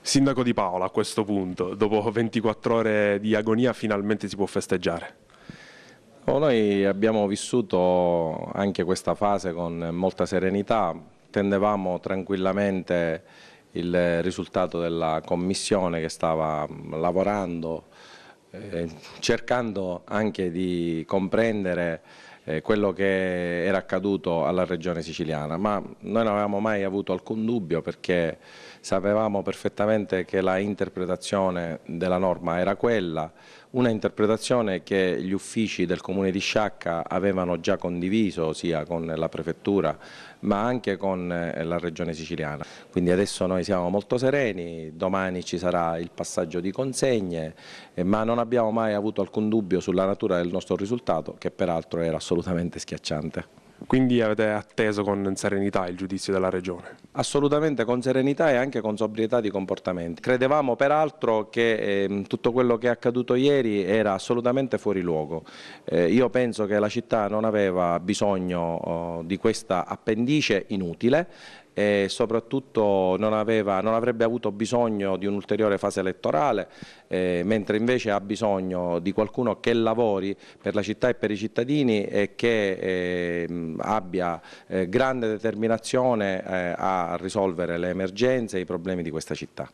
Sindaco Di Paola, a questo punto, dopo 24 ore di agonia, finalmente si può festeggiare. Noi abbiamo vissuto anche questa fase con molta serenità, attendevamo tranquillamente il risultato della commissione che stava lavorando, cercando anche di comprendere quello che era accaduto alla regione siciliana, ma noi non avevamo mai avuto alcun dubbio perché sapevamo perfettamente che la interpretazione della norma era quella, una interpretazione che gli uffici del Comune di Sciacca avevano già condiviso sia con la Prefettura ma anche con la Regione Siciliana. Quindi adesso noi siamo molto sereni, domani ci sarà il passaggio di consegne, ma non abbiamo mai avuto alcun dubbio sulla natura del nostro risultato, che peraltro era assolutamente schiacciante. Quindi avete atteso con serenità il giudizio della Regione? Assolutamente con serenità e anche con sobrietà di comportamenti. Credevamo peraltro che tutto quello che è accaduto ieri era assolutamente fuori luogo. Io penso che la città non aveva bisogno di questa appendice inutile e soprattutto non avrebbe avuto bisogno di un'ulteriore fase elettorale, mentre invece ha bisogno di qualcuno che lavori per la città e per i cittadini e che abbia grande determinazione a risolvere le emergenze e i problemi di questa città.